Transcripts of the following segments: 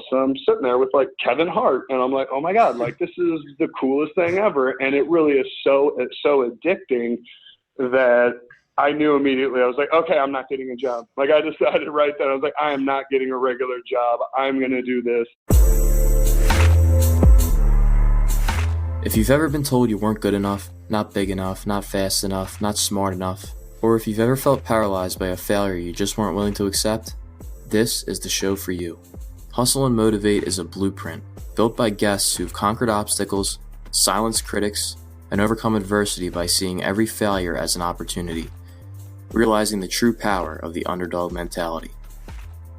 So I'm sitting there with like Kevin Hart, and I'm like, oh my God, like this is the coolest thing ever. And it really is it's so addicting that I knew immediately. I was like, okay, I'm not getting a job. Like I decided right then, I was like, I am not getting a regular job. I'm going to do this. If you've ever been told you weren't good enough, not big enough, not fast enough, not smart enough, or if you've ever felt paralyzed by a failure you just weren't willing to accept, this is the show for you. Hustle and Motivate is a blueprint built by guests who've conquered obstacles, silenced critics, and overcome adversity by seeing every failure as an opportunity, realizing the true power of the underdog mentality.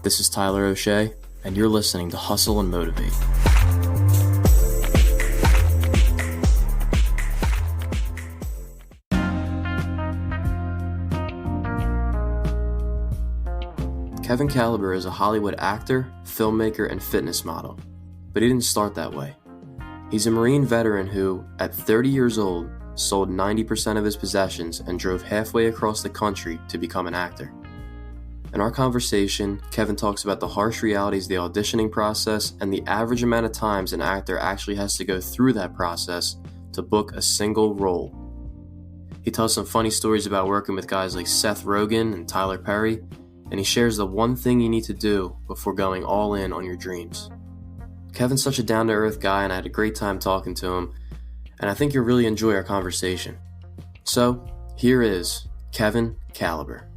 This is Tyler O'Shea, and you're listening to Hustle and Motivate. Kevin Caliber is a Hollywood actor, filmmaker, and fitness model, but he didn't start that way. He's a Marine veteran who, at 30 years old, sold 90% of his possessions and drove halfway across the country to become an actor. In our conversation, Kevin talks about the harsh realities of the auditioning process and the average amount of times an actor actually has to go through that process to book a single role. He tells some funny stories about working with guys like Seth Rogen and Tyler Perry, and he shares the one thing you need to do before going all in on your dreams. Kevin's such a down-to-earth guy, and I had a great time talking to him, and I think you'll really enjoy our conversation. So, here is Kevin Caliber.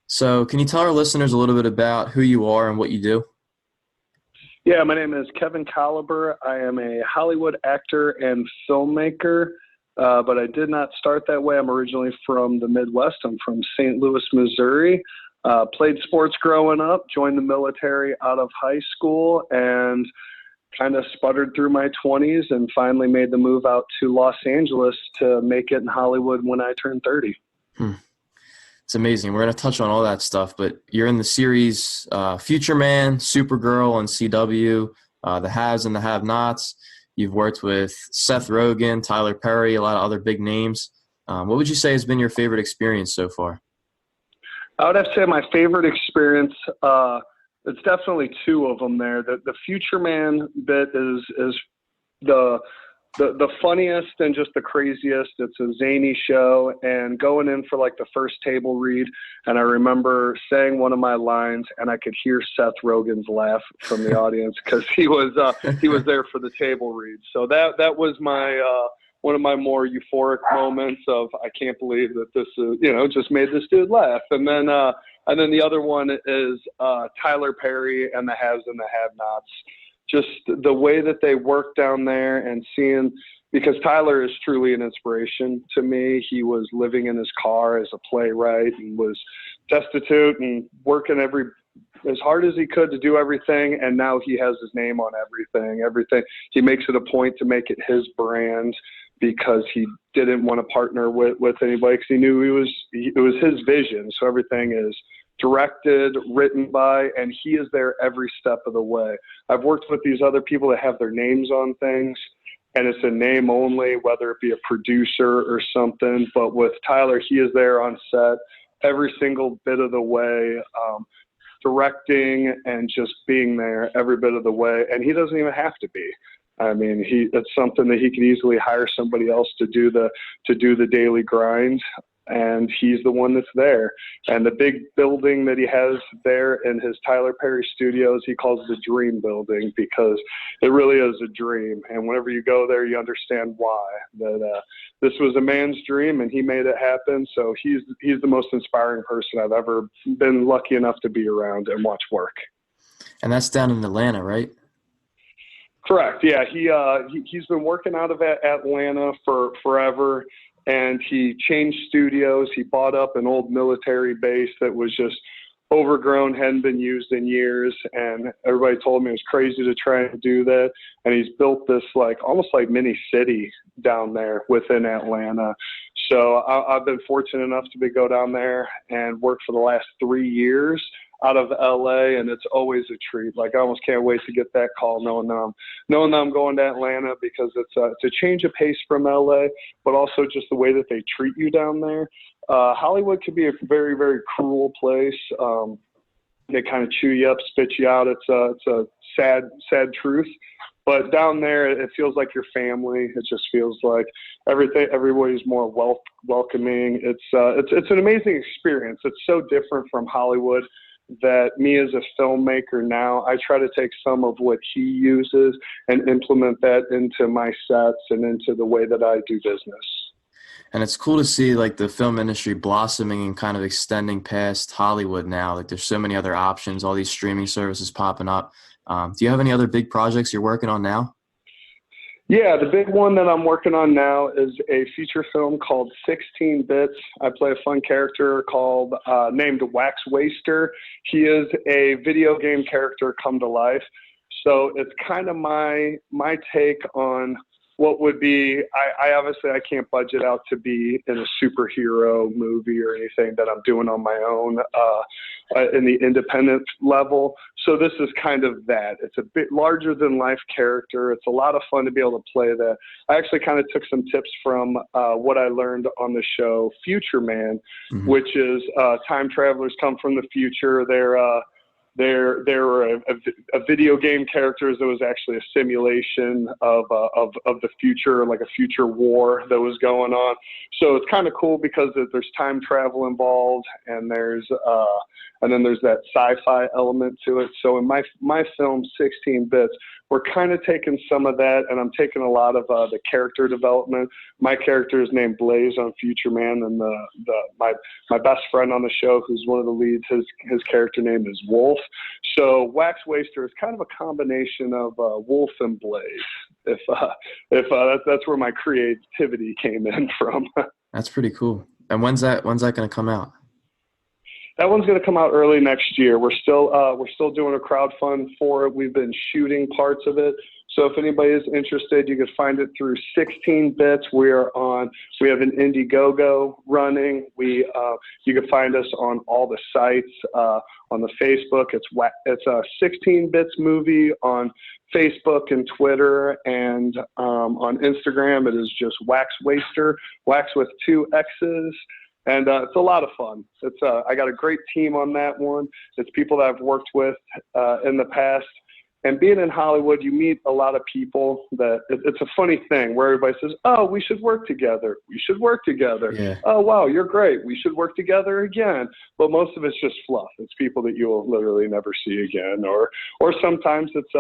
So, can you tell our listeners a little bit about who you are and what you do? Yeah, my name is Kevin Caliber. I am a Hollywood actor and filmmaker. But I did not start that way. I'm originally from the Midwest. I'm from St. Louis, Missouri. Played sports growing up, joined the military out of high school, and kind of sputtered through my 20s and finally made the move out to Los Angeles to make it in Hollywood when I turned 30. It's amazing. We're going to touch on all that stuff, but you're in the series Future Man, Supergirl on CW, The Haves and the Have-Nots. You've worked with Seth Rogen, Tyler Perry, a lot of other big names. What would you say has been your favorite experience so far? I would have to say my favorite experience, it's definitely two of them there. The Future Man bit is the funniest and just the craziest. It's a zany show, and going in for like the first table read, and I remember saying one of my lines, and I could hear Seth Rogen's laugh from the audience because he was there for the table read. So that was my one of my more euphoric moments of I can't believe that this is, just made this dude laugh. And then the other one is Tyler Perry and the Haves and the Have-Nots. Just the way that they work down there and seeing, because Tyler is truly an inspiration to me. He was living in his car as a playwright and was destitute and working as hard as he could to do everything. And now he has his name on everything. He makes it a point to make it his brand because he didn't want to partner with anybody because he knew it was his vision. So everything is directed, written by, and he is there every step of the way. I've worked with these other people that have their names on things, and it's a name only, whether it be a producer or something. But with Tyler, he is there on set every single bit of the way, directing and just being there every bit of the way. And he doesn't even have to be. I mean, it's something that he could easily hire somebody else to do the daily grind. And he's the one that's there. And the big building that he has there in his Tyler Perry studios, he calls the Dream Building because it really is a dream. And whenever you go there, you understand why. That this was a man's dream, and he made it happen. So he's the most inspiring person I've ever been lucky enough to be around and watch work. And that's down in Atlanta, right? Correct. Yeah, he's been working out of Atlanta for forever. And he changed studios. He bought up an old military base that was just overgrown, hadn't been used in years. And everybody told me it was crazy to try and do that. And he's built this almost like mini city down there within Atlanta. So I've been fortunate enough to go down there and work for the last 3 years out of LA, and it's always a treat. I almost can't wait to get that call knowing that I'm going to Atlanta because it's a change of pace from LA, but also just the way that they treat you down there. Hollywood can be a very, very cruel place. they kind of chew you up, spit you out. It's a sad truth. But down there, it feels like your family. It just feels like everybody's more welcoming. It's an amazing experience. It's so different from Hollywood that me as a filmmaker now, I try to take some of what he uses and implement that into my sets and into the way that I do business. And it's cool to see like the film industry blossoming and kind of extending past Hollywood now. Like there's so many other options, all these streaming services popping up. Do you have any other big projects you're working on now? Yeah, the big one that I'm working on now is a feature film called 16 Bits. I play a fun character named Wax Waster. He is a video game character come to life. So it's kind of my take on what would be, I obviously I can't budget out to be in a superhero movie or anything that I'm doing on my own in the independent level. So this is kind of that. It's a bit larger than life character. It's a lot of fun to be able to play that. I actually kind of took some tips from what I learned on the show Future Man, which is time travelers come from the future. There were a video game characters that was actually a simulation of the future, like a future war that was going on. So it's kind of cool because there's time travel involved, and then there's that sci-fi element to it. So in my film 16 Bits, we're kind of taking some of that, and I'm taking a lot of the character development. My character is named Blaze on Future Man, and my best friend on the show, who's one of the leads, his character name is Wolf. So Wax Waster is kind of a combination of Wolf and Blaze. If that's where my creativity came in from. That's pretty cool. And when's that going to come out? That one's going to come out early next year. We're still doing a crowdfund for it. We've been shooting parts of it. So if anybody is interested, you can find it through 16 Bits. We have an Indiegogo running. You can find us on all the sites, on the Facebook. It's a 16 Bits movie on Facebook and Twitter, and on Instagram, it is just Wax Waster, wax with 2 X's. And it's a lot of fun. I got a great team on that one. It's people that I've worked with in the past. And being in Hollywood, you meet a lot of people that it's a funny thing where everybody says, oh, we should work together. We should work together. Yeah. Oh, wow, you're great. We should work together again. But most of it's just fluff. It's people that you will literally never see again. Or sometimes it's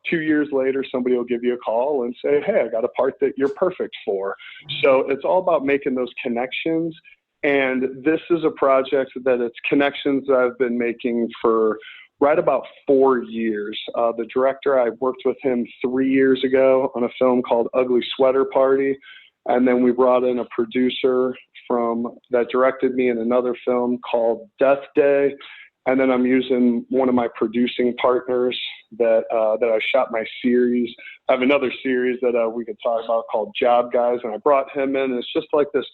2 years later, somebody will give you a call and say, hey, I got a part that you're perfect for. So it's all about making those connections. And this is a project that it's connections that I've been making for right about 4 years. The director, I worked with him 3 years ago on a film called Ugly Sweater Party. And then we brought in a producer that directed me in another film called Death Day. And then I'm using one of my producing partners that I shot my series. I have another series that we could talk about called Job Guys, and I brought him in. And it's just like this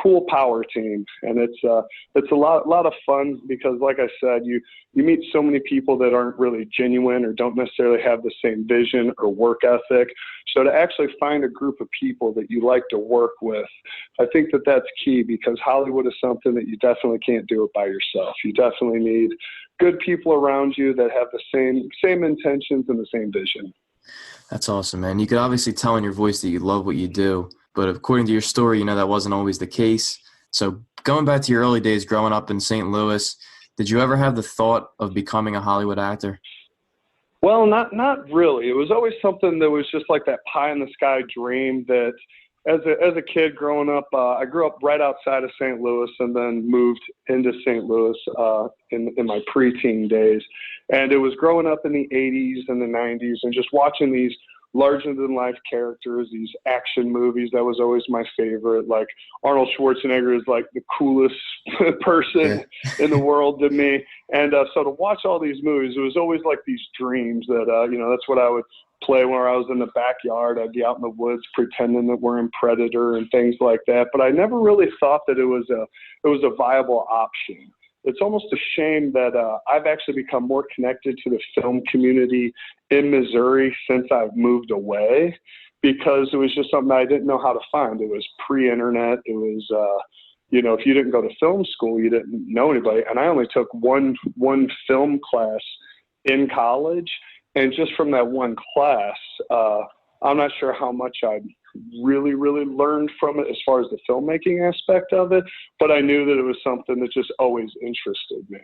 cool power team, and it's a lot of fun because, like I said, you meet so many people that aren't really genuine or don't necessarily have the same vision or work ethic. So to actually find a group of people that you like to work with, I think that's key, because Hollywood is something that you definitely can't do it by yourself. You definitely need good people around you that have the same intentions and the same vision. That's awesome, man. You could obviously tell in your voice that you love what you do, but according to your story, that wasn't always the case. So going back to your early days growing up in St. Louis, did you ever have the thought of becoming a Hollywood actor? Well, not really. It was always something that was just like that pie in the sky dream that as a kid growing up, I grew up right outside of St. Louis and then moved into St. Louis in my preteen days. And it was growing up in the 80s and the 90s and just watching these larger-than-life characters, these action movies. That was always my favorite. Like Arnold Schwarzenegger is like the coolest person in the world to me. And so to watch all these movies, it was always like these dreams that, that's what I would play when I was in the backyard. I'd be out in the woods pretending that we're in Predator and things like that. But I never really thought that it was a viable option. It's almost a shame that I've actually become more connected to the film community in Missouri since I've moved away, because it was just something I didn't know how to find. It was pre-internet. It was, if you didn't go to film school, you didn't know anybody. And I only took one film class in college. And just from that one class, I'm not sure how much I really, really learned from it as far as the filmmaking aspect of it, but I knew that it was something that just always interested me.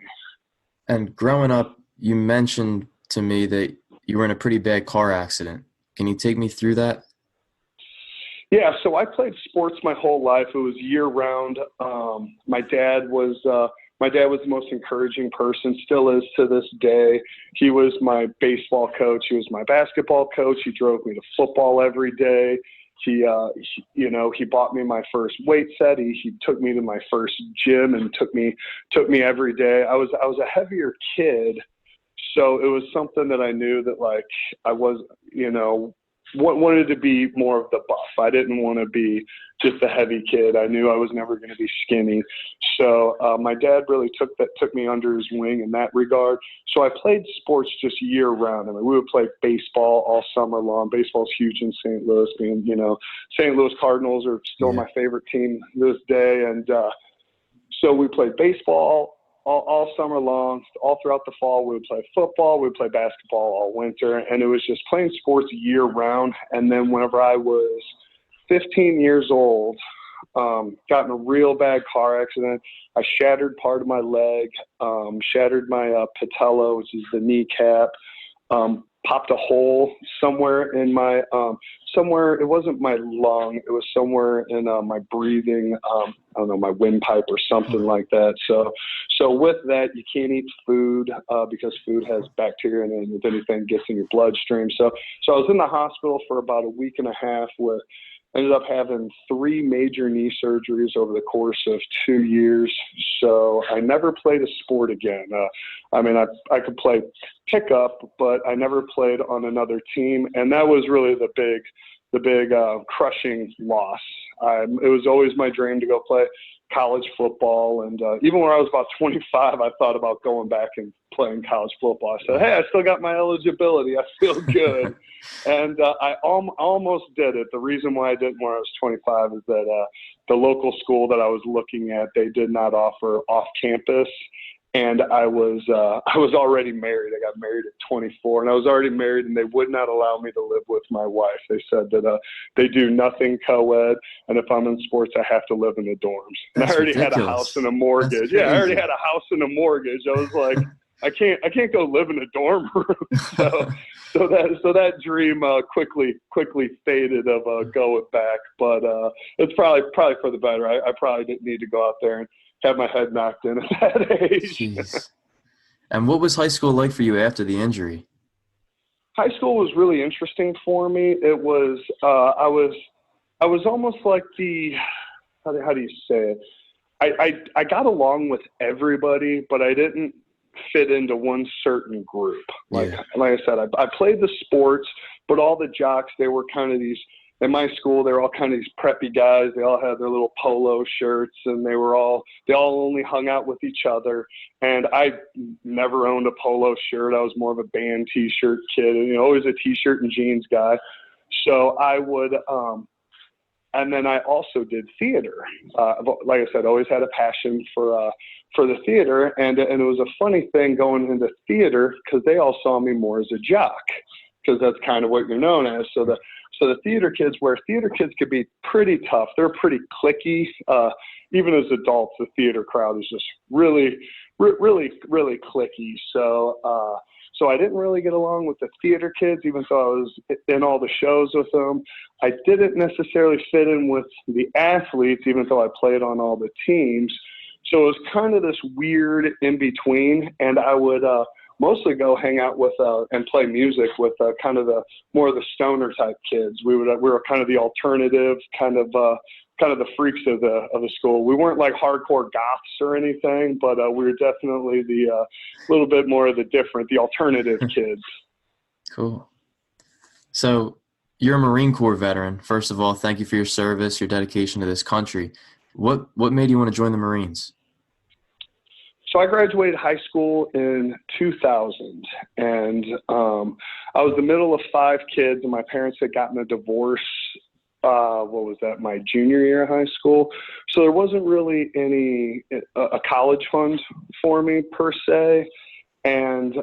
And growing up, you mentioned to me that you were in a pretty bad car accident. Can you take me through that? Yeah, so I played sports my whole life. It was year round. My dad was the most encouraging person, still is to this day. He was my baseball coach. He was my basketball coach. He drove me to football every day. He bought me my first weight set. He took me to my first gym and took me every day. I was a heavier kid, so it was something that I knew that like I was, wanted to be more of the buff. I didn't want to be just a heavy kid. I knew I was never going to be skinny. So my dad really took me under his wing in that regard. So I played sports just year round. I mean, we would play baseball all summer long. Baseball's huge in St. Louis. Being, St. Louis Cardinals are still my favorite team this day. And so we played baseball all summer long. All throughout the fall, we would play football. We would play basketball all winter. And it was just playing sports year round. And then whenever I was 15 years old, got in a real bad car accident. I shattered part of my leg, shattered my patella, which is the kneecap, popped a hole somewhere in my, it wasn't my lung, it was somewhere in my breathing, I don't know, my windpipe or something like that. So with that, you can't eat food because food has bacteria in it, and if anything gets in your bloodstream. So I was in the hospital for about a week and a half with, ended up having 3 major knee surgeries over the course of 2 years. So I never played a sport again. I could play pickup, but I never played on another team. And that was really the big crushing loss. It was always my dream to go play college football. And even when I was about 25, I thought about going back and playing college football. I said, hey, I still got my eligibility. I feel good. And I almost did it. The reason why I didn't when I was 25 is that the local school that I was looking at, they did not offer off campus. And I was already married. I got married at 24, and I was already married, and they would not allow me to live with my wife. They said that they do nothing co-ed, and if I'm in sports, I have to live in the dorms. And I already had a house and a mortgage. Yeah, I already had a house and a mortgage. I was like, I can't go live in a dorm room. So that dream quickly faded of going back. But it's probably for the better. I probably didn't need to go out there and have my head knocked in at that age. Jeez. And what was high school like for you after the injury? High school was really interesting for me. It was I was almost like how do you say it? I got along with everybody, but I didn't fit into one certain group. Like I said, I played the sports, but all the jocks, they were kind of these. In my school, they were all kind of these preppy guys. They all had their little polo shirts, and they all only hung out with each other. And I never owned a polo shirt. I was more of a band T-shirt kid, and always a T-shirt and jeans guy. So I would, and then I also did theater. Like I said, always had a passion for the theater, and it was a funny thing going into theater because they all saw me more as a jock, because that's kind of what you're known as. So the theater kids, where theater kids could be pretty tough, they're pretty cliquey. Even as adults, the theater crowd is just really cliquey. So I didn't really get along with the theater kids, even though I was in all the shows with them. I didn't necessarily fit in with the athletes, even though I played on all the teams. So it was kind of this weird in between, and I would mostly go hang out with and play music with kind of the more of the stoner type kids. We were kind of the alternative, kind of the freaks of the school. We weren't like hardcore goths or anything, but we were definitely the little bit more of the alternative kids. Cool. So you're a Marine Corps veteran. First of all, thank you for your service, your dedication to this country. What made you want to join the Marines? So I graduated high school in 2000, and I was the middle of 5 kids, and my parents had gotten a divorce what was that, my junior year of high school. So there wasn't really a college fund for me per se. And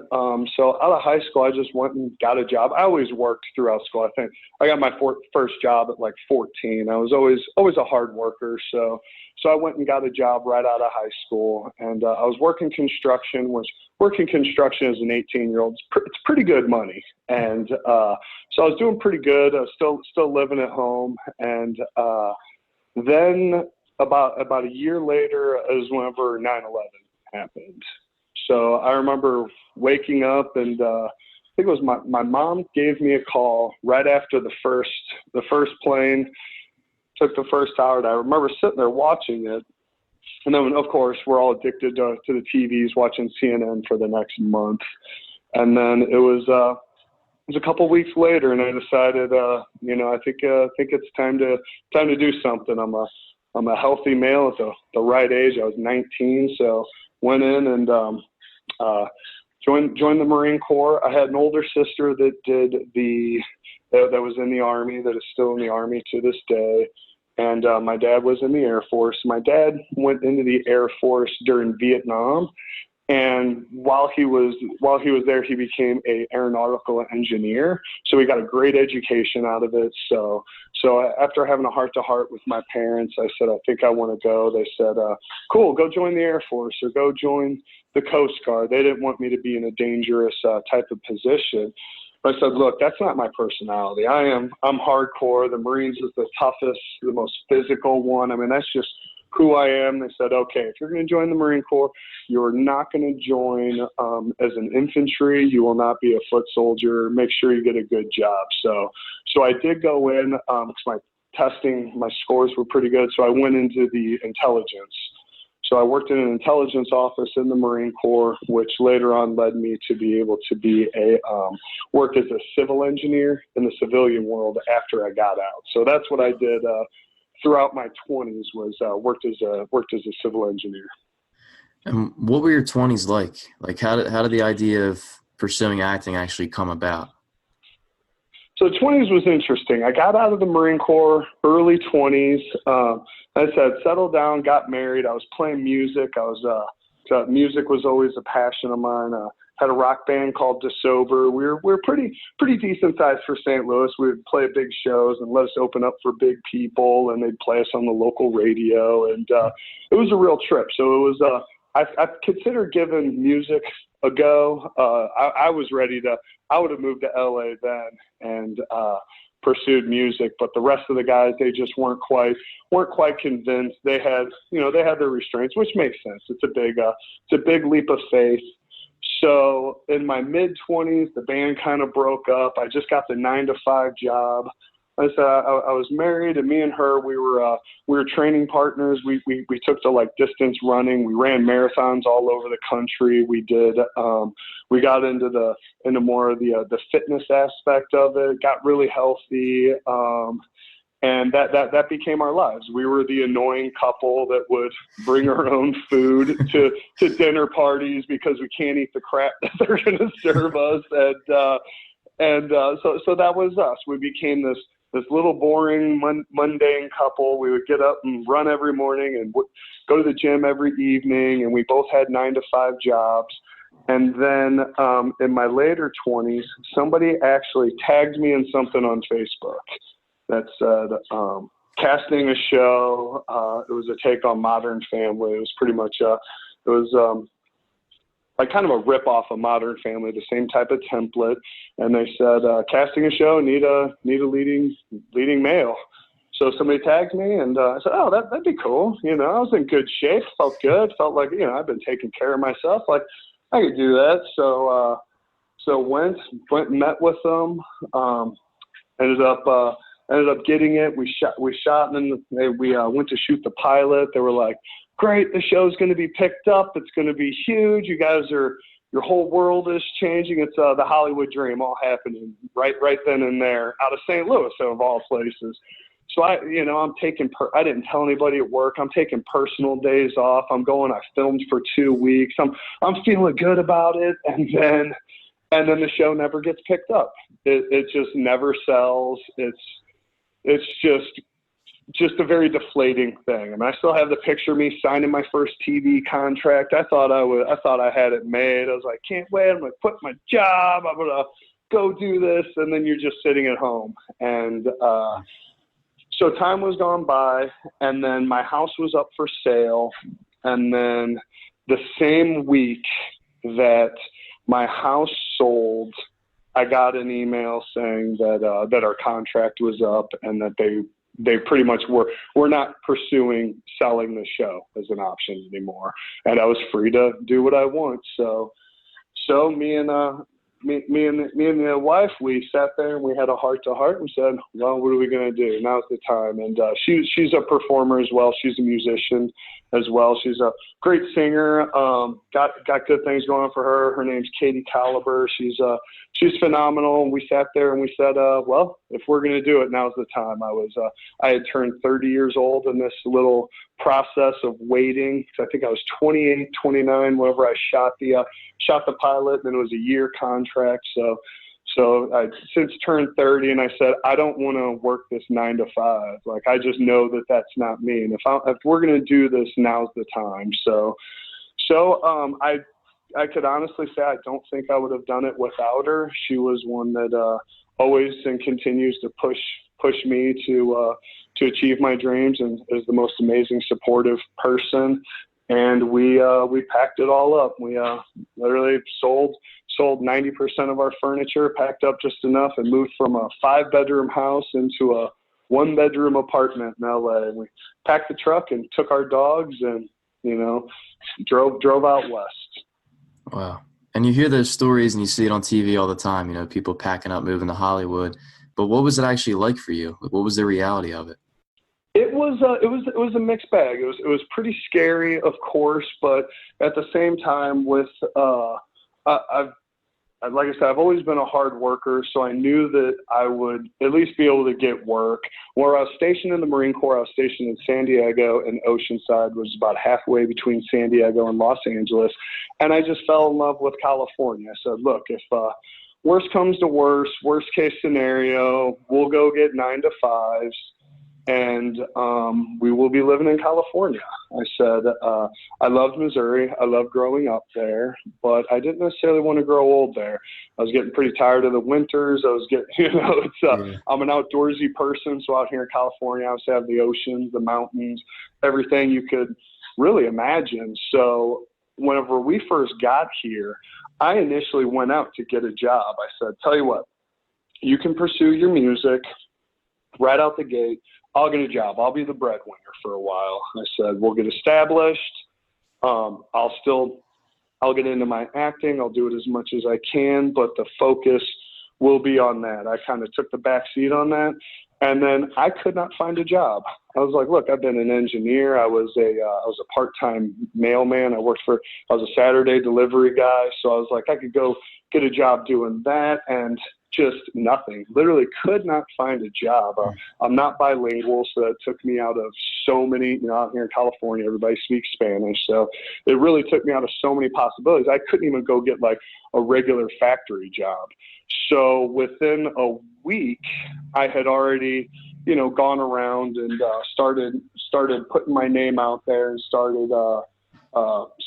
so out of high school, I just went and got a job. I always worked throughout school. I think I got my first job at like 14. I was always a hard worker. So I went and got a job right out of high school. And I was working construction as an 18-year-old. It's pretty good money. And so I was doing pretty good. I was still living at home. And then about a year later is whenever 9/11 happened. So I remember waking up, and I think it was my mom gave me a call right after the first plane took the first tower. And I remember sitting there watching it, and then of course we're all addicted to the TVs, watching CNN for the next month. And then it was a couple weeks later, and I decided, I think it's time to do something. I'm a healthy male at the right age. I was 19, so went in and joined the Marine Corps. I had an older sister that was in the Army, that is still in the Army to this day. And my dad was in the Air Force. My dad went into the Air Force during Vietnam. And while he was there, he became a aeronautical engineer. So he got a great education out of it. So after having a heart-to-heart with my parents, I said, I think I want to go. They said, cool, go join the Air Force or go join the Coast Guard. They didn't want me to be in a dangerous type of position. But I said, look, that's not my personality. I'm hardcore. The Marines is the toughest, the most physical one. I mean, that's just who I am. They said, okay, if you're going to join the Marine Corps, you're not going to join as an infantry. You will not be a foot soldier. Make sure you get a good job. So I did go in because my scores were pretty good. So I went into the intelligence. So I worked in an intelligence office in the Marine Corps, which later on led me to be able to work as a civil engineer in the civilian world after I got out. So that's what I did throughout my 20s was worked as a civil engineer. And what were your 20s like? Like how did the idea of pursuing acting actually come about? So 20s was interesting. I got out of the Marine Corps early 20s. As I said, settled down, got married. I was playing music. Music was always a passion of mine. Had a rock band called DeSober. We were pretty decent size for St. Louis. We would play big shows and let us open up for big people, and they'd play us on the local radio. And it was a real trip. So it was. I considered giving music a go. I was ready to. I would have moved to LA then and pursued music, but the rest of the guys, they just weren't quite convinced. They had their restraints, which makes sense. It's a big leap of faith. So in my mid-20s, the band kind of broke up. I just got the 9-to-5 job. I was married, and me and her, we were training partners. We took to like distance running. We ran marathons all over the country. We did. We got into more of the fitness aspect of it. Got really healthy, and that became our lives. We were the annoying couple that would bring our own food to dinner parties because we can't eat the crap that they're going to serve us, and so that was us. We became this little boring, mundane couple. We would get up and run every morning and go to the gym every evening, and we both had 9-to-5 jobs. And then in my later 20s, somebody actually tagged me in something on Facebook that said casting a show. It was a take on Modern Family. It was pretty much like kind of a rip off of Modern Family, the same type of template. And they said, casting a show, need a leading male. So somebody tagged me, and I said, oh, that'd be cool. I was in good shape, felt good, felt like, I've been taking care of myself. Like I could do that. So went and met with them, ended up getting it. We shot, and then we went to shoot the pilot. They were like, great, the show's going to be picked up. It's going to be huge. You guys your whole world is changing. It's the Hollywood dream all happening right then and there out of St. Louis, of all places. So I'm taking, I didn't tell anybody at work. I'm taking personal days off. I'm going, I filmed for 2 weeks. I'm feeling good about it. And then the show never gets picked up. It just never sells. it's just a very deflating thing. I mean, I still have the picture of me signing my first TV contract. I thought I had it made. I was like, can't wait. I'm going to quit my job. I'm going to go do this. And then you're just sitting at home. And so time was gone by, and then my house was up for sale. And then the same week that my house sold, I got an email saying that our contract was up and that they pretty much were not pursuing selling the show as an option anymore, and I was free to do what I want. So me and the wife, we sat there and we had a heart to heart and said, well, what are we going to do? Now's the time. And she's a performer as well. She's a musician as well. She's a great singer. Got good things going for her. Her name's Katie Caliber. She's phenomenal. And we sat there and we said, well, if we're going to do it, now's the time. I had turned 30 years old in this little process of waiting. I think I was 28, 29 whenever I shot the pilot, and it was a year contract. So I since turned 30, and I said, I don't want to work this 9 to 5. Like, I just know that that's not me. And if we're going to do this, now's the time. So I could honestly say I don't think I would have done it without her. She was one that always and continues to push me to achieve my dreams, and is the most amazing supportive person. And we packed it all up. We literally sold 90% of our furniture, packed up just enough, and moved from a 5-bedroom house into a 1-bedroom apartment in LA. And we packed the truck and took our dogs and, drove out west. Wow. And you hear those stories and you see it on TV all the time, people packing up, moving to Hollywood. But what was it actually like for you? What was the reality of it? It was a mixed bag. It was pretty scary, of course, but at the same time, like I said, I've always been a hard worker, so I knew that I would at least be able to get work. Where I was stationed in the Marine Corps, I was stationed in San Diego, and Oceanside was about halfway between San Diego and Los Angeles, and I just fell in love with California. I said, look, if worst comes to worst case scenario, we'll go get 9 to 5s. And we will be living in California. I said, I loved Missouri. I loved growing up there, but I didn't necessarily want to grow old there. I was getting pretty tired of the winters. I was getting, I'm an outdoorsy person. So out here in California, I obviously have the oceans, the mountains, everything you could really imagine. So whenever we first got here, I initially went out to get a job. I said, tell you what, you can pursue your music right out the gate. I'll get a job. I'll be the breadwinner for a while. I said, we'll get established. I'll get into my acting. I'll do it as much as I can, but the focus will be on that. I kind of took the back seat on that. And then I could not find a job. I was like, look, I've been an engineer. I was a part-time mailman. I was a Saturday delivery guy. So I was like, I could go get a job doing that, and just nothing. Literally could not find a job. I'm not bilingual, so that took me out of so many, out here in California, everybody speaks Spanish. So it really took me out of so many possibilities. I couldn't even go get like a regular factory job. So within a week, I had already, gone around and started putting my name out there and started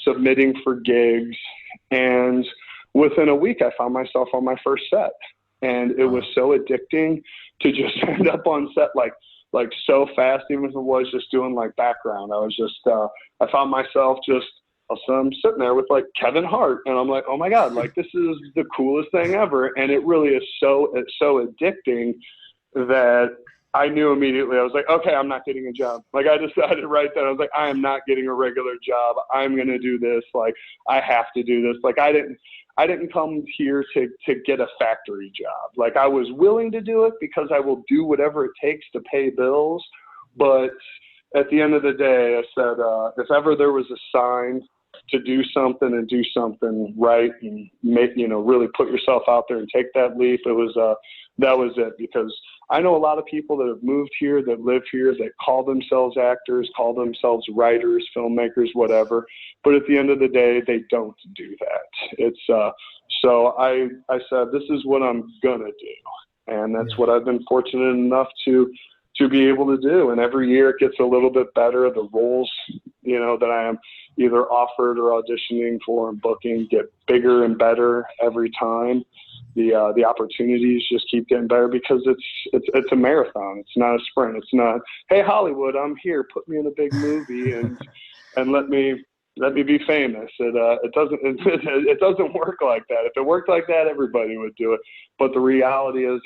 submitting for gigs. And within a week, I found myself on my first set. And it was so addicting to just end up on set like so fast, even if it was just doing like background. I was just, I found myself I'm sitting there with like Kevin Hart, and I'm like, oh my God, like this is the coolest thing ever. And it really is it's so addicting that I knew immediately. I was like, okay, I'm not getting a job. Like I decided right then, I was like, I am not getting a regular job. I'm going to do this. Like I have to do this. Like I didn't come here to get a factory job. Like I was willing to do it because I will do whatever it takes to pay bills. But at the end of the day, I said, if ever there was a sign to do something and do something right and make, really put yourself out there and take that leap, that was it. Because I know a lot of people that have moved here, that live here, that call themselves actors, call themselves writers, filmmakers, whatever. But at the end of the day, they don't do that. It's so I said, this is what I'm gonna do, and that's what I've been fortunate enough to be able to do. And every year it gets a little bit better. The roles, that I am either offered or auditioning for and booking get bigger and better every time. The opportunities just keep getting better because it's a marathon. It's not a sprint. It's not, hey, Hollywood, I'm here. Put me in a big movie and let me be famous. It doesn't work like that. If it worked like that, everybody would do it. But the reality is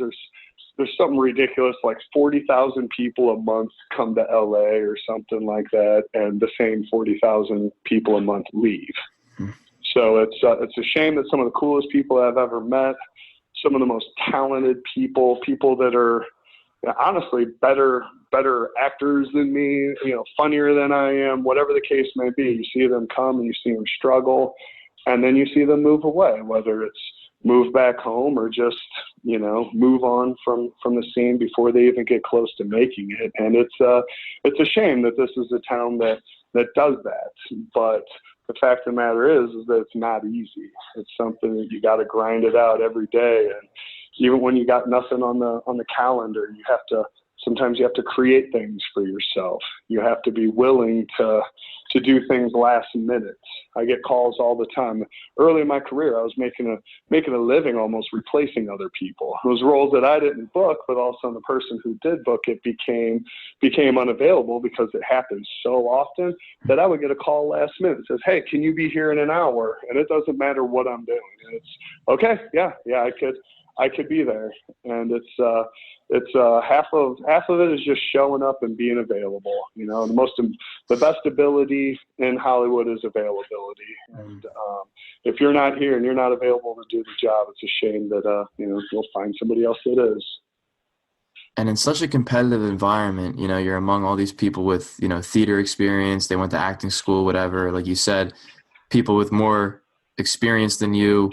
there's something ridiculous, like 40,000 people a month come to LA or something like that, and the same 40,000 people a month leave. So it's a shame that some of the coolest people I've ever met, some of the most talented people that are honestly better actors than me, funnier than I am, whatever the case may be. You see them come and you see them struggle, and then you see them move away, whether it's move back home or just, move on from the scene before they even get close to making it. And it's a shame that this is a town that does that. But the fact of the matter is that it's not easy. It's something that you got to grind it out every day. And even when you got nothing on the calendar, sometimes you have to create things for yourself. You have to be willing to do things last minute. I get calls all the time. Early in my career, I was making a living almost replacing other people. Those roles that I didn't book, but also the person who did book it became unavailable because it happens so often that I would get a call last minute that says, hey, can you be here in an hour? And it doesn't matter what I'm doing. And it's okay. Yeah, I could be there. And it's half of it is just showing up and being available. The best ability in Hollywood is availability. And if you're not here and you're not available to do the job, it's a shame that you'll find somebody else that is. And in such a competitive environment, you're among all these people with, theater experience, they went to acting school, whatever, like you said, people with more experience than you.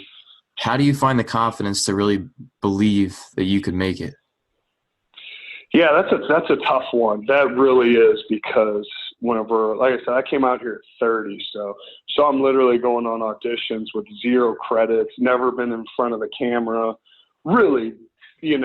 How do you find the confidence to really believe that you could make it? Yeah, that's a tough one. That really is, because whenever, like I said, I came out here at 30, so I'm literally going on auditions with 0 credits, never been in front of the camera, really, in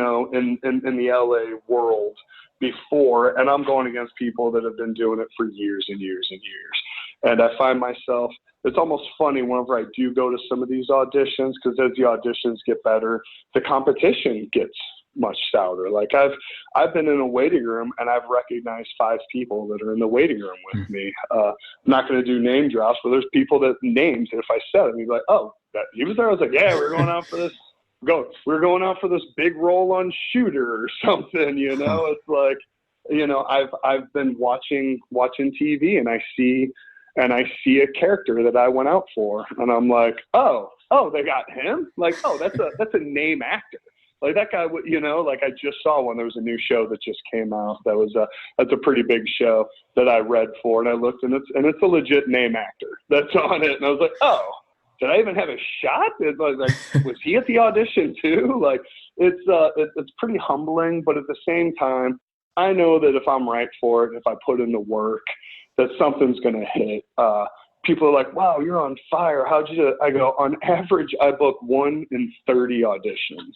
the LA world before, and I'm going against people that have been doing it for years and years and years. And I find myself, it's almost funny whenever I do go to some of these auditions, because as the auditions get better, the competition gets much stouter. Like I've been in a waiting room and I've recognized 5 people that are in the waiting room with me. I'm not going to do name drops, but there's people that names, and if I said them, you'd be like, oh, he was there. I was like, yeah, we're going out for this. We're going out for this big role on Shooter or something. It's like, I've been watching TV and I see a character that I went out for, and I'm like, oh, they got him? Like, oh, that's a name actor. Like that guy, like I just saw one. There was a new show that just came out. That's a pretty big show that I read for, and I looked, and it's a legit name actor that's on it. And I was like, oh, did I even have a shot? It was like, was he at the audition too? Like, it's pretty humbling, but at the same time, I know that if I'm right for it, if I put in the work, that something's going to hit. People are like, wow, you're on fire. How'd you do it? I go, on average, I book 1 in 30 auditions.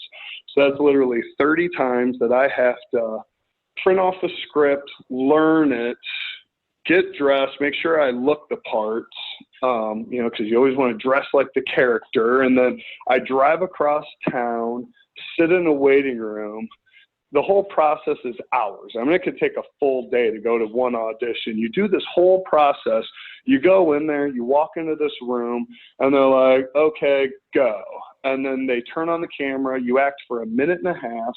So that's literally 30 times that I have to print off a script, learn it, get dressed, make sure I look the parts, because you always want to dress like the character. And then I drive across town, sit in a waiting room. The whole process is hours. I mean, it could take a full day to go to one audition. You do this whole process. You go in there, you walk into this room, and they're like, okay, go. And then they turn on the camera. You act for a minute and a half,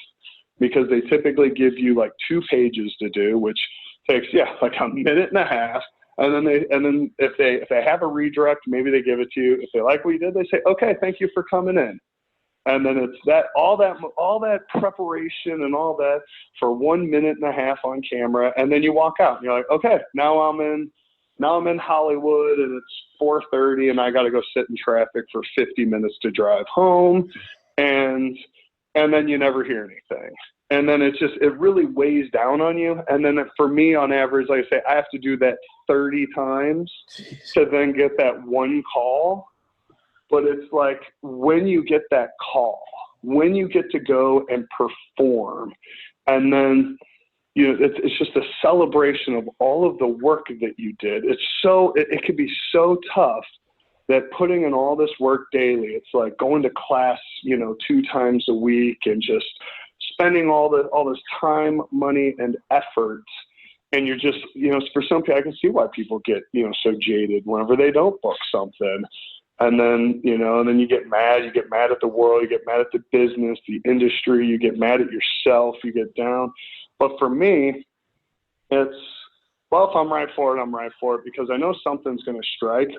because they typically give you like 2 pages to do, which takes, like a minute and a half. And then if they have a redirect, maybe they give it to you. If they like what you did, they say, okay, thank you for coming in. And then it's all that preparation and all that for 1 minute and a half on camera. And then you walk out and you're like, okay, now I'm in Hollywood and it's 4:30 and I got to go sit in traffic for 50 minutes to drive home. And then you never hear anything. And then it really weighs down on you. And then for me, on average, like I say, I have to do that 30 times to then get that one call. But it's like when you get that call, when you get to go and perform, and then it's just a celebration of all of the work that you did. It could be so tough that putting in all this work daily, it's like going to class, 2 times a week and just spending all this time, money, and effort. And you're just, for some people, I can see why people get, so jaded whenever they don't book something. And then, and then you get mad at the world, you get mad at the business, the industry, you get mad at yourself, you get down. But for me, it's, well, if I'm right for it, I'm right for it, because I know something's going to strike.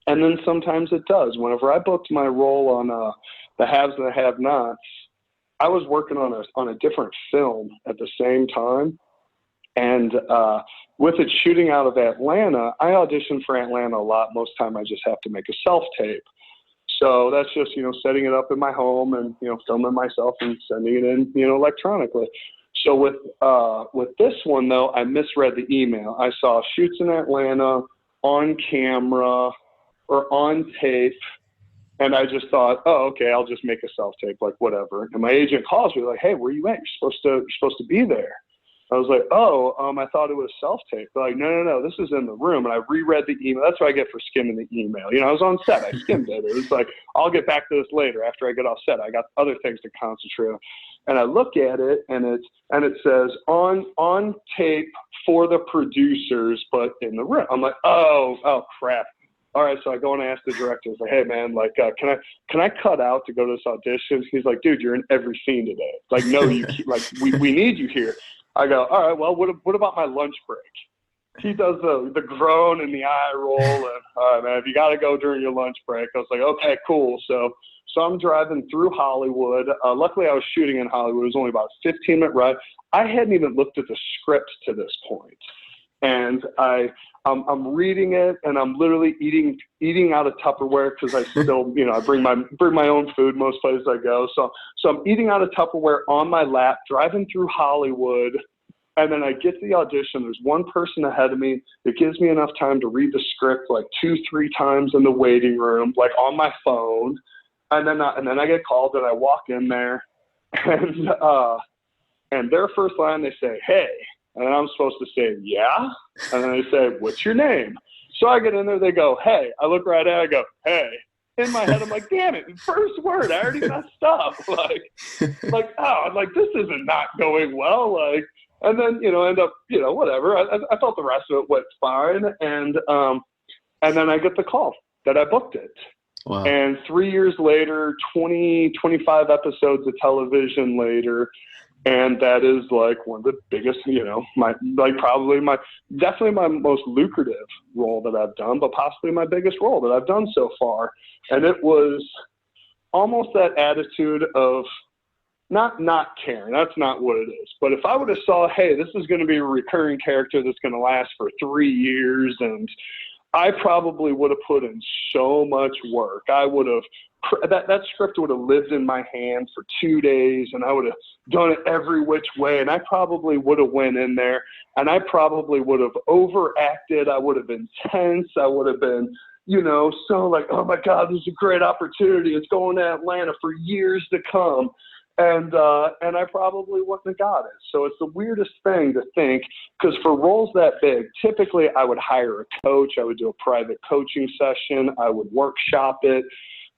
And then sometimes it does. Whenever I booked my role on The Haves and the Have-Nots, I was working on a different film at the same time. And with it shooting out of Atlanta, I audition for Atlanta a lot. Most time I just have to make a self-tape. So that's just, setting it up in my home and, filming myself and sending it in, electronically. So with this one, though, I misread the email. I saw shoots in Atlanta, on camera, or on tape. And I just thought, oh, okay, I'll just make a self-tape, like whatever. And my agent calls me like, hey, where you at? You're supposed to be there. I was like, I thought it was self-tape. They're like, no, this is in the room. And I reread the email. That's what I get for skimming the email. I was on set. I skimmed it. It was like, I'll get back to this later after I get off set. I got other things to concentrate on. And I look at it, and it says on tape for the producers, but in the room. I'm like, oh crap. All right, so I go and ask the director, I was like, hey man, like, can I cut out to go to this audition? He's like, dude, you're in every scene today. Like, no, we need you here. I go, all right, well, what about my lunch break? He does the groan and the eye roll, and all right, man, if you got to go during your lunch break. I was like, okay, cool. So I'm driving through Hollywood. Luckily, I was shooting in Hollywood. It was only about a 15-minute ride. I hadn't even looked at the script to this point. And I'm reading it, and I'm literally eating out of Tupperware because I still, I bring my own food most places I go. So I'm eating out of Tupperware on my lap, driving through Hollywood, and then I get to the audition. There's one person ahead of me. It gives me enough time to read the script like 2-3 times in the waiting room, like on my phone, and then I get called, and I walk in there, and their first line, they say, hey. And I'm supposed to say, yeah. And then they say, what's your name? So I get in there, they go, hey. I look right at it, I go, hey. In my head, I'm like, damn it, first word, I already messed up. This isn't not going well. Like, and then, end up, whatever. I thought the rest of it went fine. And then I get the call that I booked it. Wow. And 3 years later, 25 episodes of television later, and that is like one of the biggest, definitely my most lucrative role that I've done, but possibly my biggest role that I've done so far. And it was almost that attitude of not caring. That's not what it is. But if I would have saw, hey, this is going to be a recurring character that's going to last for 3 years, and I probably would have put in so much work. I would have that script would have lived in my hand for 2 days, and I would have done it every which way. And I probably would have went in there, and I probably would have overacted. I would have been tense. I would have been, so like, oh my God, this is a great opportunity. It's going to Atlanta for years to come. And I probably wouldn't have got it. So it's the weirdest thing to think, because for roles that big, typically I would hire a coach. I would do a private coaching session. I would workshop it.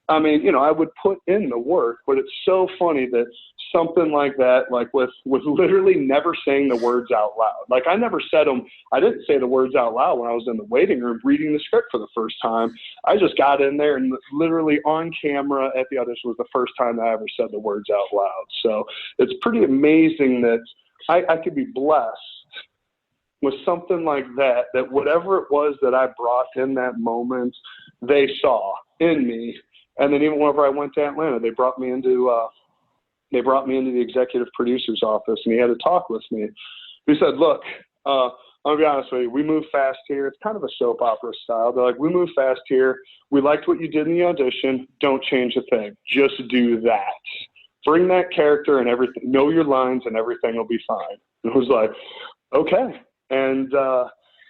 I mean, I would put in the work, but it's so funny that something like that, like with literally never saying the words out loud. Like I never said them. I didn't say the words out loud when I was in the waiting room reading the script for the first time. I just got in there and literally on camera at the audition was the first time that I ever said the words out loud. So it's pretty amazing that I could be blessed with something like that whatever it was that I brought in that moment, they saw in me. And then even whenever I went to Atlanta, they brought me into the executive producer's office, and he had a talk with me. He said, look, I'll be honest with you, we move fast here. It's kind of a soap opera style. They're like, we move fast here. We liked what you did in the audition. Don't change a thing. Just do that. Bring that character and everything. Know your lines and everything will be fine. And I was like, okay. And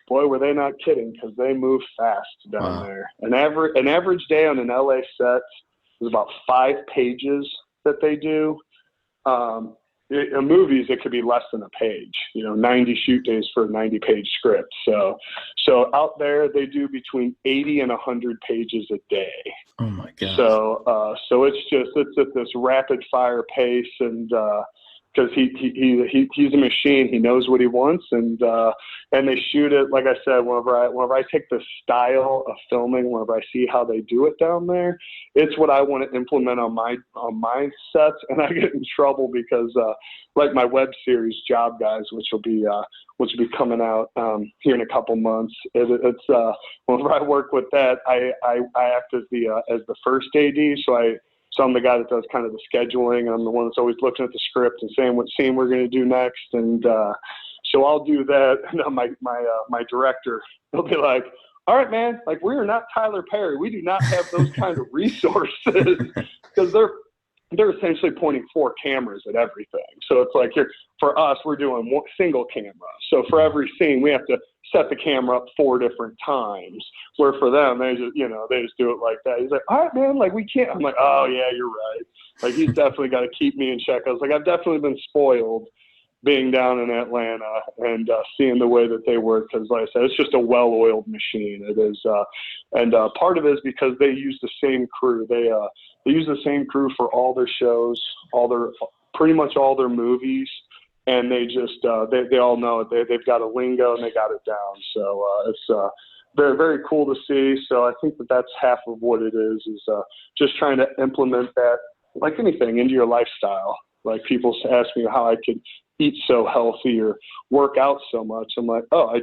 boy, were they not kidding, because they move fast down there. An average day on an LA set is about 5 pages that they do. in movies, it could be less than a page, 90 shoot days for a 90-page script. So out there, they do between 80 and 100 pages a day. Oh my God. So it's at this rapid fire pace, and because he's a machine, he knows what he wants, and they shoot it, like I said, whenever I take the style of filming, whenever I see how they do it down there, it's what I want to implement on my sets, and I get in trouble because like my web series Job Guys, which will be coming out here in a couple months. It's whenever I work with that, I act as the first AD, so I'm the guy that does kind of the scheduling. I'm the one that's always looking at the script and saying what scene we're going to do next. And so I'll do that. And my director, he'll be like, all right, man, like, we are not Tyler Perry. We do not have those kind of resources, because they're essentially pointing 4 cameras at everything. So it's like, for us, we're doing one single camera. So for every scene, we have to set the camera up 4 different times. Where for them, they just do it like that. He's like, all right, man, like, we can't. I'm like, oh yeah, you're right. Like, he's definitely got to keep me in check. I was like, I've definitely been spoiled being down in Atlanta and seeing the way that they work, because, like I said, it's just a well-oiled machine. It is, and part of it is because they use the same crew. They use the same crew for all their shows, pretty much all their movies, and they just they all know it. They've got a lingo and they got it down. So it's very, very cool to see. So I think that's half of what it is just trying to implement that, like anything, into your lifestyle. Like, people ask me how I could eat so healthy or work out so much. I'm like, oh,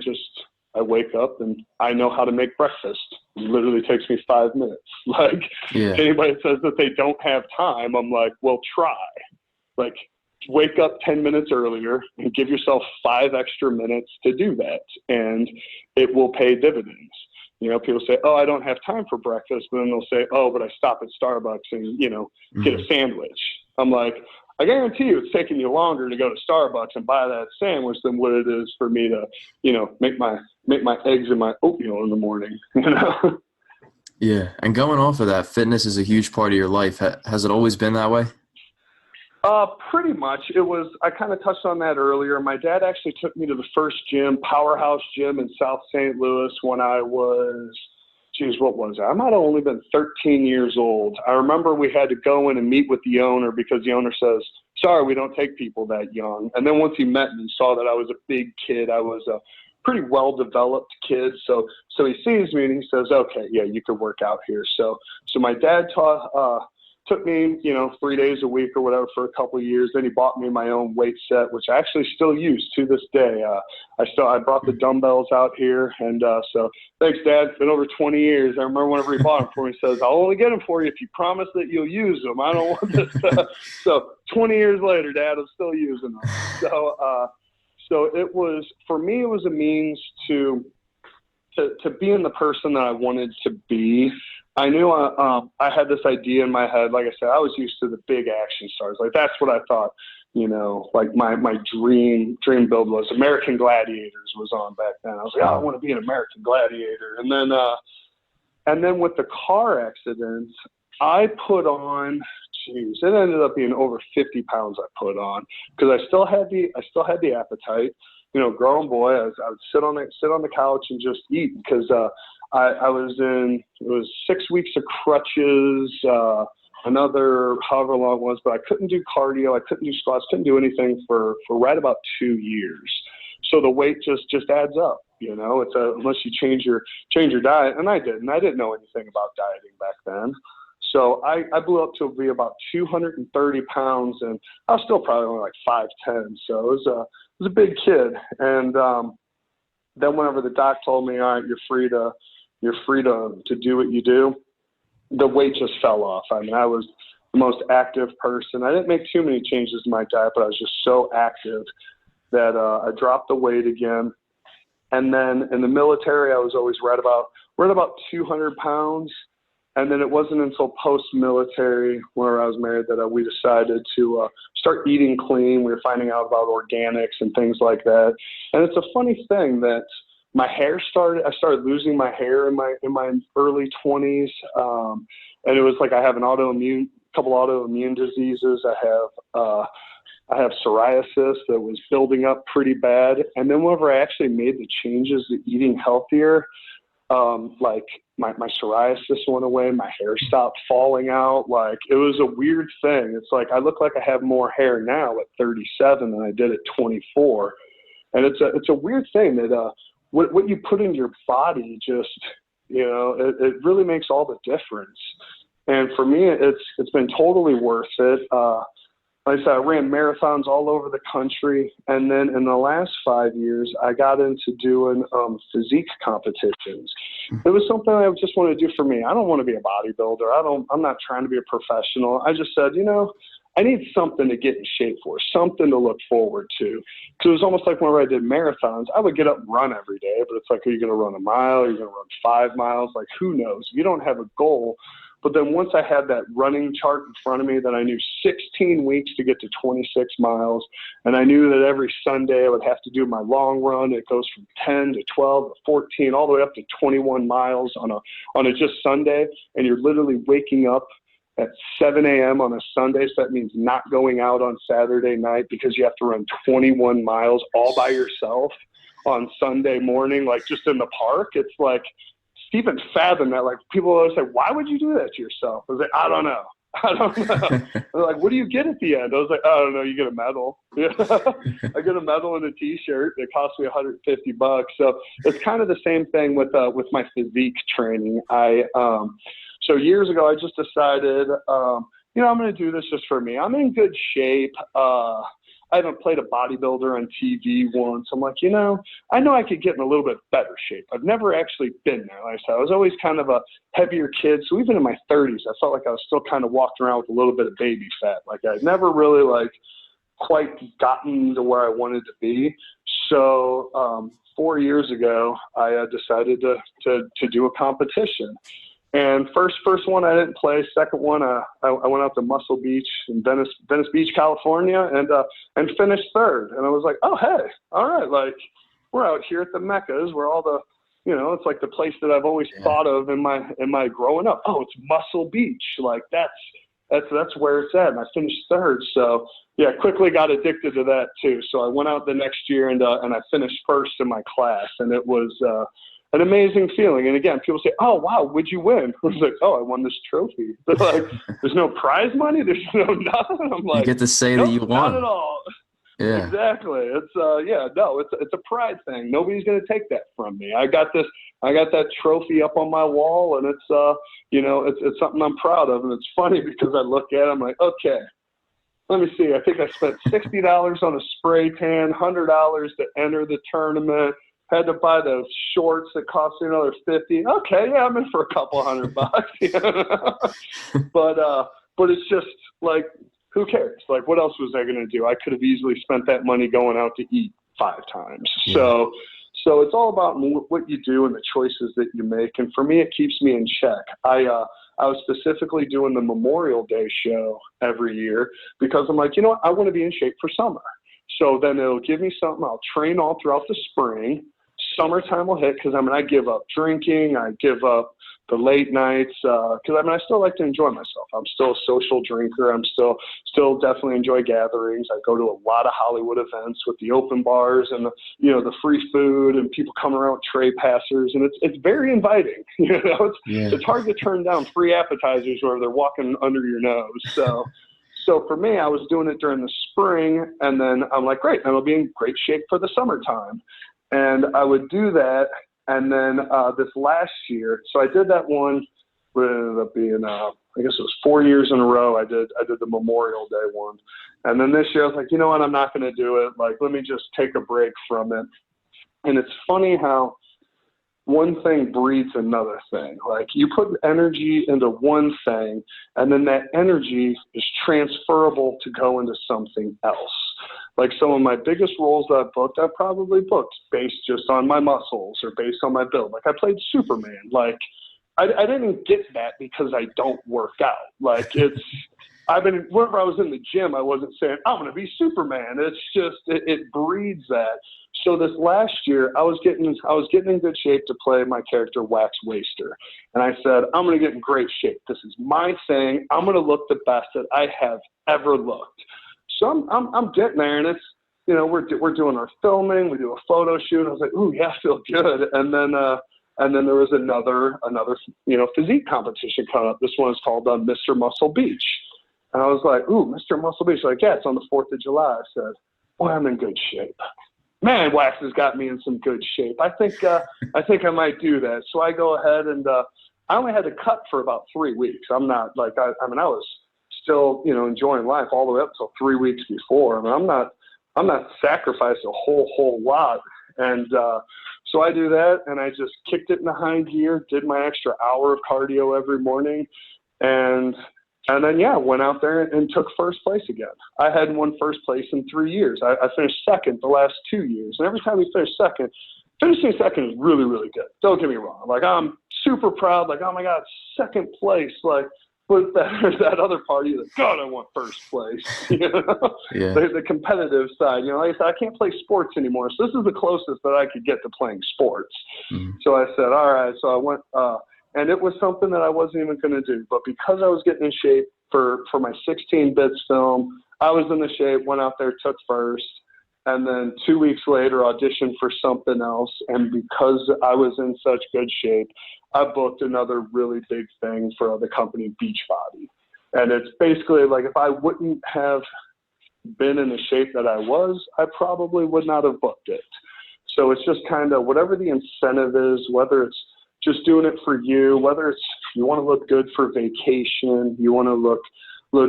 I wake up and I know how to make breakfast. It literally takes me 5 minutes. Like, if anybody says that they don't have time, I'm like, well, try. Like, wake up 10 minutes earlier and give yourself 5 extra minutes to do that, and it will pay dividends. People say, oh, I don't have time for breakfast, but then they'll say, oh, but I stop at Starbucks and, get a sandwich. I'm like, I guarantee you it's taking you longer to go to Starbucks and buy that sandwich than what it is for me to, make my eggs and my oatmeal in the morning, Yeah. And going off of that, fitness is a huge part of your life. Has it always been that way? Pretty much. I kind of touched on that earlier. My dad actually took me to the first Powerhouse Gym in South St. Louis when I was, what was I? I might have only been 13 years old. I remember we had to go in and meet with the owner, because the owner says, sorry, we don't take people that young. And then once he met me, saw that I was a big kid. I was a pretty well-developed kid. So he sees me and he says, okay, yeah, you could work out here. So my dad took me, 3 days a week or whatever for a couple of years. Then he bought me my own weight set, which I actually still use to this day. I brought the dumbbells out here, and so thanks, Dad. It's been over 20 years. I remember whenever he bought them for me, he says, I'll only get them for you if you promise that you'll use them. I don't want this stuff. So 20 years later, Dad, I'm still using them. So it was, for me, it was a means to being the person that I wanted to be. I knew I had this idea in my head. Like I said, I was used to the big action stars. Like, that's what I thought, like my dream build was. American Gladiators was on back then. I was like, oh, I want to be an American Gladiator. And then with the car accident, I put on, it ended up being over 50 pounds I put on, because I still had the appetite. Grown boy, I would sit on the couch and just eat, because I was in, it was 6 weeks of crutches, another however long it was, but I couldn't do cardio, I couldn't do squats, couldn't do anything for right about 2 years. So the weight just adds up, it's unless you change your diet, and I didn't know anything about dieting back then. So I blew up to be about 230 pounds, and I was still probably only like 5'10", so it was a big kid. And then whenever the doc told me, all right, you're free to do what you do, the weight just fell off. I mean, I was the most active person. I didn't make too many changes in my diet, but I was just so active that I dropped the weight again. And then in the military, I was always right about 200 pounds. And then it wasn't until post-military, where I was married, that we decided to start eating clean. We were finding out about organics and things like that. And it's a funny thing that my hair I started losing my hair in my early 20s. And it was like I have couple autoimmune diseases. I have I have psoriasis that was building up pretty bad. And then whenever I actually made the changes to eating healthier, like my psoriasis went away, my hair stopped falling out. Like, it was a weird thing. It's like, I look like I have more hair now at 37 than I did at 24. And it's a weird thing that, what you put in your body just, it really makes all the difference. And for me, it's been totally worth it. Like I said, I ran marathons all over the country. And then in the last 5 years, I got into doing physique competitions. It was something I just wanted to do for me. I don't want to be a bodybuilder. I'm not trying to be a professional. I just said, I need something to get in shape for, something to look forward to. Because it was almost like whenever I did marathons, I would get up and run every day. But it's like, are you going to run a mile? Are you going to run 5 miles? Like, who knows? You don't have a goal. But then once I had that running chart in front of me, that I knew 16 weeks to get to 26 miles, and I knew that every Sunday I would have to do my long run. It goes from 10 to 12 to 14, all the way up to 21 miles on a just Sunday, and you're literally waking up at 7 a.m. on a Sunday, so that means not going out on Saturday night because you have to run 21 miles all by yourself on Sunday morning, like just in the park. It's like, even fathom that. Like, people always say, why would you do that to yourself? I was like, I don't know. They're like, what do you get at the end? I was like, I don't know. You get a medal. I get a medal and a T-shirt. It cost me $150. So it's kind of the same thing with my physique training. So years ago, I just decided, I'm going to do this just for me. I'm in good shape. I haven't played a bodybuilder on TV once. I'm like, I know I could get in a little bit better shape. I've never actually been there. Like I said, I was always kind of a heavier kid. So even in my 30s, I felt like I was still kind of walking around with a little bit of baby fat. Like, I'd never really quite gotten to where I wanted to be. So 4 years ago, I decided to do a competition. And first one I didn't play. Second one, I went out to Muscle Beach in Venice Beach, California, and finished third. And I was like, oh, hey, all right, like, we're out here at the Meccas where all the, it's like the place that I've always thought of in my growing up. Oh, it's Muscle Beach. Like, that's where it's at. And I finished third. So yeah, quickly got addicted to that too. So I went out the next year and I finished first in my class, and it was an amazing feeling. And again, people say, oh, wow, what'd you win? I was like, oh, I won this trophy. They're like, there's no prize money? There's no nothing? I'm like, you get to say that you won. Not at all. Yeah. Exactly. It's it's a pride thing. Nobody's going to take that from me. I got that trophy up on my wall, and it's it's something I'm proud of. And it's funny because I look at it, I'm like, okay, let me see. I think I spent $60 on a spray tan, $100 to enter the tournament. Had to buy those shorts that cost me another $50. Okay, yeah, I'm in for a couple $100. But it's just like, who cares? Like, what else was I going to do? I could have easily spent that money going out to eat 5 times. Yeah. So it's all about what you do and the choices that you make. And for me, it keeps me in check. I was specifically doing the Memorial Day show every year because I'm like, what? I want to be in shape for summer. So then it'll give me something. I'll train all throughout the spring. Summertime will hit because I give up drinking. I give up the late nights because I still like to enjoy myself. I'm still a social drinker. I'm still definitely enjoy gatherings. I go to a lot of Hollywood events with the open bars and the free food and people come around with tray passers, and it's very inviting. It's hard to turn down free appetizers where they're walking under your nose. So for me, I was doing it during the spring, and then I'm like, great, then I'll be in great shape for the summertime. And I would do that, and then this last year, so I did that one, what ended up being, I guess it was 4 years in a row I did the Memorial Day one. And then this year I was like, you know what, I'm not going to do it. Like, let me just take a break from it. And it's funny how one thing breeds another thing. Like, you put energy into one thing, and then that energy is transferable to go into something else. Like, some of my biggest roles that I've booked, I've probably booked based just on my muscles or based on my build. Like, I played Superman. Like, I didn't get that because I don't work out. Like, whenever I was in the gym, I wasn't saying, I'm going to be Superman. It's just, it breeds that. So this last year, I was getting in good shape to play my character Wax Waster. And I said, I'm going to get in great shape. This is my thing. I'm going to look the best that I have ever looked. So I'm getting there, and it's, you know, we're doing our filming, we do a photo shoot. I was like, ooh, yeah, I feel good. And then there was another, you know, physique competition coming up. This one is called Mr. Muscle Beach. And I was like, ooh, Mr. Muscle Beach. Like, yeah, it's on the 4th of July. I said, boy, I'm in good shape. Man, wax has got me in some good shape. I think I might do that. So I go ahead and I only had to cut for about 3 weeks. I'm not like, I was still, you know, enjoying life all the way up until 3 weeks before. I mean, I'm not sacrificing a whole lot. And so I do that, and I just kicked it in the high gear, did my extra hour of cardio every morning, and then, yeah, went out there and took first place again. I hadn't won first place in 3 years. I finished second the last 2 years. And every time we finish second, finishing second is really, really good. Don't get me wrong. Like, I'm super proud. Like, oh, my God, second place. Like, but that other party, like, God, I want first place. You know? Yeah. The competitive side. You know, like I said, I can't play sports anymore. So this is the closest that I could get to playing sports. Mm-hmm. So I said, all right. So I went and it was something that I wasn't even going to do. But because I was getting in shape for my 16 bits film, I was in the shape, went out there, took first. And then 2 weeks later, auditioned for something else. And because I was in such good shape, I booked another really big thing for the company Beachbody. And it's basically like, if I wouldn't have been in the shape that I was, I probably would not have booked it. So it's just kind of whatever the incentive is, whether it's just doing it for you, whether it's you want to look good for vacation, you want to look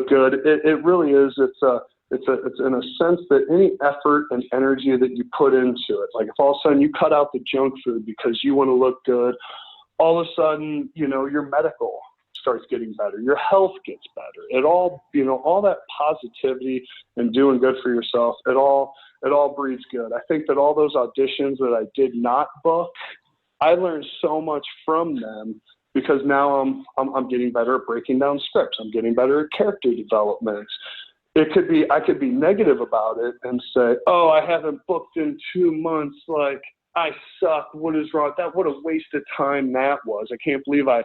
good. It really is. It's in a sense that any effort and energy that you put into it, like if all of a sudden you cut out the junk food because you want to look good, all of a sudden, you know, your medical starts getting better, your health gets better. It all, you know, all that positivity and doing good for yourself, it all breeds good. I think that all those auditions that I did not book, I learned so much from them because now I'm getting better at breaking down scripts. I'm getting better at character development. I could be negative about it and say, oh, I haven't booked in 2 months. Like, I suck. What is wrong? What a waste of time that was. I can't believe I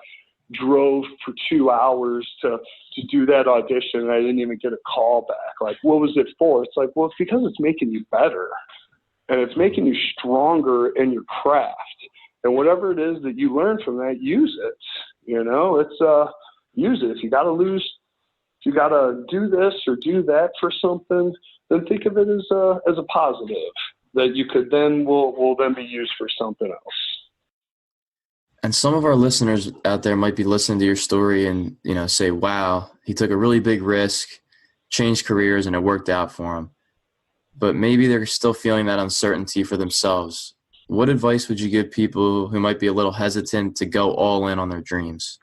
drove for 2 hours to do that audition and I didn't even get a call back. Like, what was it for? It's like, well, it's because it's making you better and it's making you stronger in your craft. And whatever it is that you learn from that, use it. You know, use it. If you got to do this or do that for something, then think of it as a positive that you could then will then be used for something else. And some of our listeners out there might be listening to your story and, you know, say, wow, he took a really big risk, changed careers, and it worked out for him. But maybe they're still feeling that uncertainty for themselves. What advice would you give people who might be a little hesitant to go all in on their dreams?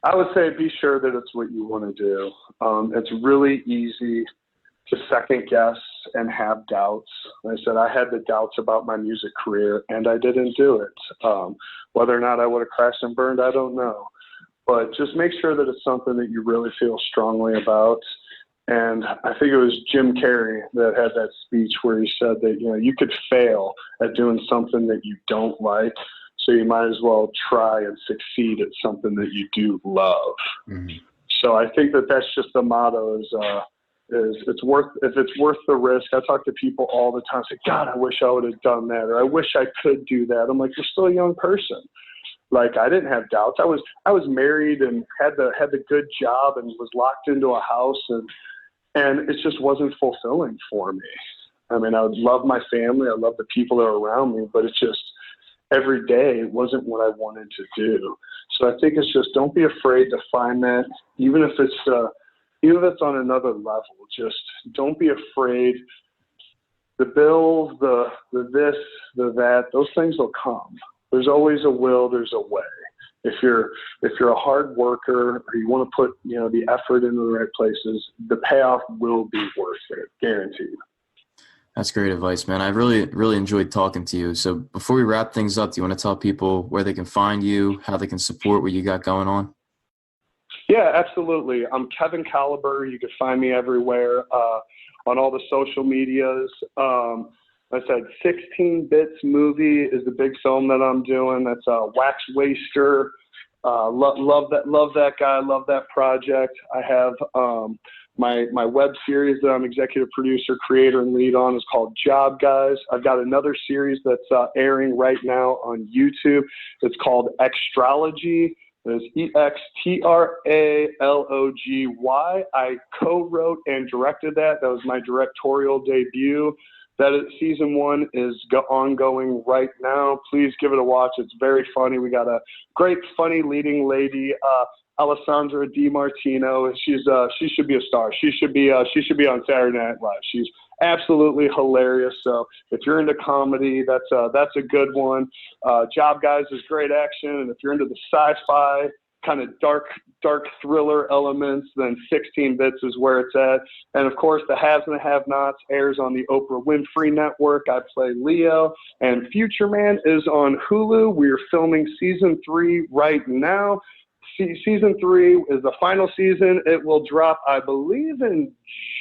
I would say be sure that it's what you want to do. It's really easy to second guess and have doubts. Like I said, I had the doubts about my music career and I didn't do it. Whether or not I would have crashed and burned, I don't know. But just make sure that it's something that you really feel strongly about. And I think it was Jim Carrey that had that speech where he said that, you know, you could fail at doing something that you don't like. So you might as well try and succeed at something that you do love. Mm-hmm. So I think that that's just the motto is if it's worth the risk. I talk to people all the time, say, God, I wish I would have done that, or I wish I could do that. I'm like, you're still a young person. Like, I didn't have doubts. I was married and had the good job and was locked into a house and it just wasn't fulfilling for me. I mean, I would love my family. I love the people that are around me, but it's just every day it wasn't what I wanted to do. So I think it's just don't be afraid to find that, even if it's on another level. Just don't be afraid. The bills, the this, the that, those things will come. There's always a will. There's a way. If you're a hard worker or you want to put, you know, the effort into the right places, the payoff will be worth it, guaranteed. That's great advice, man. I really, really enjoyed talking to you. So before we wrap things up, do you want to tell people where they can find you, how they can support what you got going on? Yeah, absolutely. I'm Kevin Caliber. You can find me everywhere on all the social medias. Like I said, 16 Bits Movie is the big film that I'm doing. That's Wax Waster. Love that guy. Love that project. I have My web series that I'm executive producer, creator, and lead on is called Job Guys. I've got another series that's airing right now on YouTube. It's called Extralogy. It's Extralogy. I co-wrote and directed that. That was my directorial debut. Season 1 is ongoing right now. Please give it a watch. It's very funny. We got a great, funny leading lady, Alessandra DiMartino. She should be a star. She should be on Saturday Night Live. She's absolutely hilarious. So if you're into comedy, that's a good one. Job Guys is great action, and if you're into the sci-fi kind of dark thriller elements, then 16 Bits is where it's at. And of course, The Haves and the Have-Nots airs on the Oprah Winfrey Network. I play Leo, and Future Man is on Hulu. We're filming season 3 right now. Season 3 is the final season. It will drop, I believe, in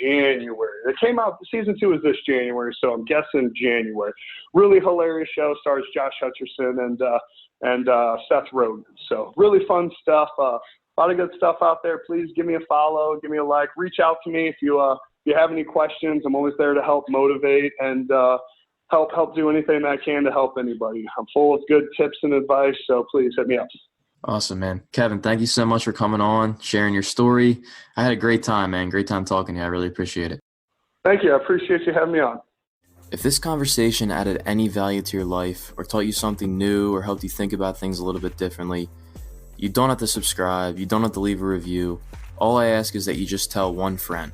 January. It came out, season 2 is this January, so I'm guessing January. Really hilarious show. Stars Josh Hutcherson and Seth Rogen. So really fun stuff. A lot of good stuff out there. Please give me a follow, give me a like, reach out to me if you have any questions. I'm always there to help motivate and help do anything I can to help anybody. I'm full of good tips and advice, so please hit me up. Awesome, man. Kevin, thank you so much for coming on, sharing your story. I had a great time, man. Great time talking to you. I really appreciate it. Thank you. I appreciate you having me on. If this conversation added any value to your life or taught you something new or helped you think about things a little bit differently, you don't have to subscribe. You don't have to leave a review. All I ask is that you just tell one friend.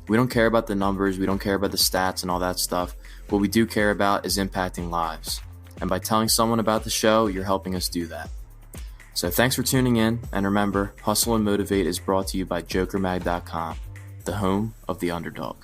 We don't care about the numbers. We don't care about the stats and all that stuff. What we do care about is impacting lives. And by telling someone about the show, you're helping us do that. So thanks for tuning in, and remember, Hustle and Motivate is brought to you by JokerMag.com, the home of the underdog.